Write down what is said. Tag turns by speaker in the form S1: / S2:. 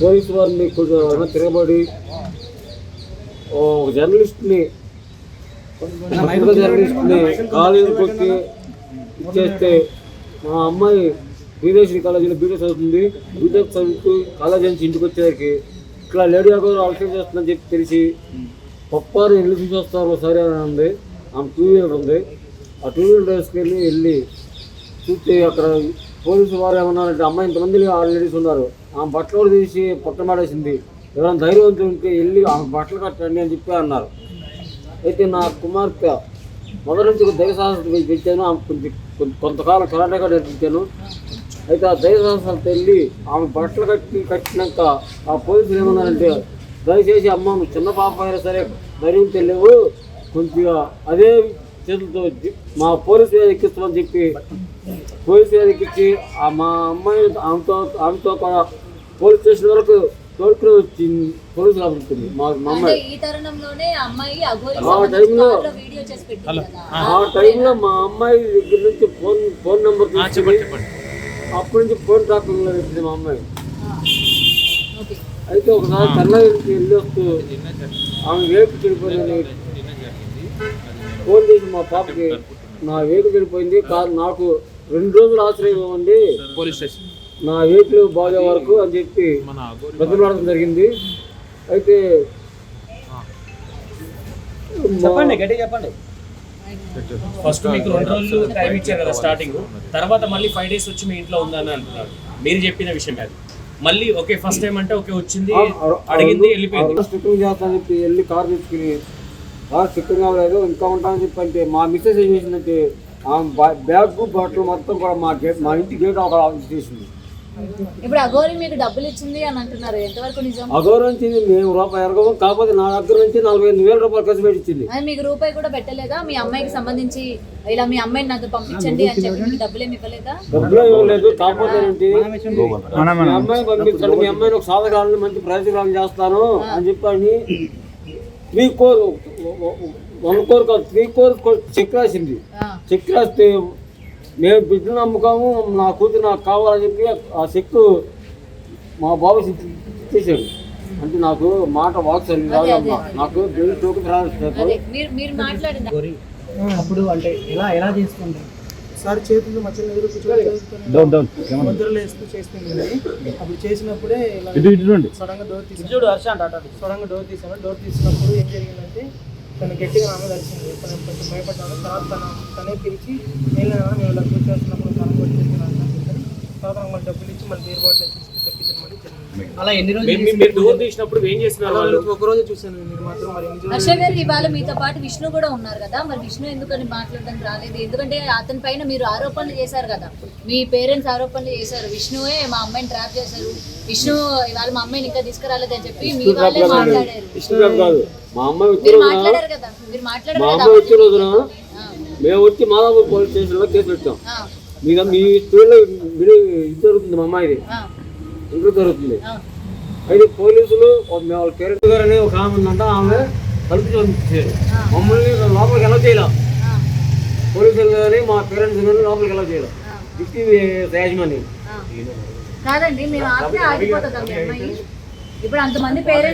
S1: Police వారిని కొంచెం తిరగబడి ఒక జర్నలిస్ట్ని కాలేజీ కొట్టి ఇచ్చేస్తే మా అమ్మాయి బీదేశ్వరి కాలేజీలో బీటెక్ చదువుతుంది. బీటెక్ చదువుతూ కాలేజీ నుంచి ఇంటికి వచ్చేసరికి ఇట్లా లేడీ గారు అలసట చేస్తుందని చెప్పి తెలిసి పప్పారు ఇల్లు చూసి వస్తారు సరే అని ఉంది. ఆమె 2 వీలర్ ఉంది. ఆ 2 వీలర్ వేసుకెళ్ళి వెళ్ళి చూస్తే అక్కడ పోలీసు వారు ఏమన్నారంటే అమ్మాయి ఇంతమంది లేడీస్ ఉన్నారు, ఆమె బట్టలు తీసి పొట్టమాడేసింది, ఎవరైనా ధైర్యవంతులు ఉంటే వెళ్ళి ఆమె బట్టలు కట్టండి అని చెప్పి అన్నారు. అయితే నా కుమార్తె మొదటి నుంచి ధైర్య సాహసం పెట్టాను. ఆమె కొంతకాలం కరాటే నేర్పించాను. అయితే ఆ ధైర్య సాహసాలతో వెళ్ళి ఆమె బట్టలు కట్టినాక ఆ పోలీసులు ఏమన్నారంటే దయచేసి అమ్మ నువ్వు చిన్న పాప అయినా సరే ధైర్యం తెలియవు, కొద్దిగా అదే చేతులతో మా పోలీసు మీద ఎక్కిస్తామని చెప్పి పోలీసు మీద ఎక్కించి మా అమ్మాయి ఆమెతో కూడా పోలీస్ స్టేషన్ వరకు తోడుకుని వచ్చింది. పోలీసులు అడుగుతుంది మా అమ్మాయి. ఆ టైంలో మా అమ్మాయి దగ్గర నుంచి ఫోన్ నెంబర్ తీసుకుని అప్పటి నుంచి ఫోన్ ట్రాకింగ్లో పెట్టింది మా అమ్మాయి. అయితే ఒకసారి కర్ణాటకకి వెళ్ళి వస్తూ ఆమె వేపు చెడిపోయిందని ఫోన్ చేసి మా పాపకి నా వేపు చెడిపోయింది కాదు, నాకు 2 రోజులు ఆశ్రయం ఇవ్వండి పోలీస్ స్టేషన్ నా వేపులు బాగా వరకు అని చెప్పి బతిలాడడం జరిగింది. అయితే
S2: చెప్పండి ఫస్ట్ మీకు 2 రోజులు టైం ఇచ్చారు కదా స్టార్టింగ్, తర్వాత మళ్ళీ 5 days వచ్చి మీ ఇంట్లో ఉందని అంటున్నారు. మీరు చెప్పిన విషయం అది మళ్ళీ ఓకే ఫస్ట్ టైం అంటే ఓకే వచ్చింది అడిగింది వెళ్ళిపోయింది.
S1: స్టిక్కింగ్ చేస్తానని చెప్పి వెళ్ళి కార్ తెచ్చుకుని కార్ స్టిక్కింగ్ అవ్వలేదు ఇంకా ఉంటానని చెప్పి అంటే మా మిస్సెస్ ఏం చేసిందంటే బ్యాగ్ బాటిల్ మొత్తం కూడా మా ఇంటి గేట్ ఒక చేసింది.
S3: ఇప్పుడు అఘోరి మీకు డబ్బులు ఇచ్చింది అని అంటున్నారు, ఎంతవరకు నిజం?
S1: అఘోరి నుంచి మేము రూపాయి ఎరగము, కాకపోతే నా దగ్గర నుంచి 45,000 రూపాయలు ఖర్చు పెట్టి ఇచ్చింది.
S3: మీకు రూపాయి కూడా పెట్టలేదా? మీ అమ్మాయికి సంబంధించి ఇలా మీ అమ్మాయిని నాకు పంపించండి అని చెప్పి మీకు డబ్బులు ఏమి ఇవ్వలేదా?
S1: డబ్బులు ఇవ్వలేదు, కాకపోతే మీ అమ్మాయి పంపించండి, మీ అమ్మాయిని ఒక సాధకాలను మంచి ప్రయోజనాలు చేస్తాను అని చెప్పని 3 crore 1 crore కాదు 3 crore చెక్ రాసింది. చెక్ రాస్తే మేము బిడ్డను నమ్ముకాము, నా కూతురు నాకు కావాలని చెప్పి ఆ చెక్ మా బాబు ఇచ్చేసాడు. అంటే నాకు మాట వాక్ సరిగ్గా రాదమ్మా, నాకు దేవుడు టోకెన్
S4: అప్పుడు అంటే ఎలా చేసుకుంటాం సార్ చేతులు మధ్యలో ముద్రలు వేస్తూ చేస్తుంది. అప్పుడు చేసినప్పుడే సడన్గా డోర్ తీసాను. డోర్ తీసినప్పుడు ఏం జరిగిందంటే తను గట్టిగా నాన్న కలిసింది, కొంచెం భయపడ్డాను. తర్వాత తనే పిలిచి నేను ఇలా కూర్చోస్తున్నప్పుడు తను వచ్చేసి తర్వాత మళ్ళీ డబ్బులు ఇచ్చి మళ్ళీ బీర్ బాటిల్ తెప్పించాను. మళ్ళీ
S2: అలా ఎన్ని రోజులు డోర్ తీసినప్పుడు ఏం చేస్తున్నారు?
S4: ఒక రోజు చూసాను. మీరు మాత్రం మరి
S3: హర్ష గారు ఇవాళ మీతో పాటు విష్ణు కూడా ఉన్నారు కదా, మరి విష్ణు ఎందుకని మాట్లాడడానికి రాలేదు? ఎందుకంటే అతని పైన మీరు ఆరోపణలు చేశారు కదా, మీ పేరెంట్స్ ఆరోపణలు చేశారు, విష్ణువే మా అమ్మాయిని ట్రాప్ చేశారు, విష్ణు ఇవాళ మా అమ్మాయిని ఇంకా తీసుకురాలేదని చెప్పి మీ వాళ్ళే మాట్లాడారు.
S1: మా అమ్మాయి
S3: మాట్లాడారు కదా, మీరు మాట్లాడారు
S1: మా అమ్మాయి వచ్చే రోజున మేము వచ్చి మాదాపూర్ పోలీస్ స్టేషన్లో కేసు పెట్టాం. మీ స్కూల్లో ఇది జరుగుతుంది, మా అమ్మాయిది ఇంట్లో జరుగుతుంది. అయితే పోలీసులు వాళ్ళ పేరెంట్ గారు అనే ఒక ఆమె ఉందంట, ఆమె కలుపు చూపించారు. మమ్మల్ని లోపలికి ఎలా చేయలేం, పోలీసులు కానీ మా పేరెంట్స్ కానీ లోపలికి ఎలా చేయలేం. డిప్టీ యాజమాన్యం
S3: కాదండి, మేము ఆగిపోతుంది అమ్మాయి. ఇప్పుడు అంతమంది పేరెంట్స్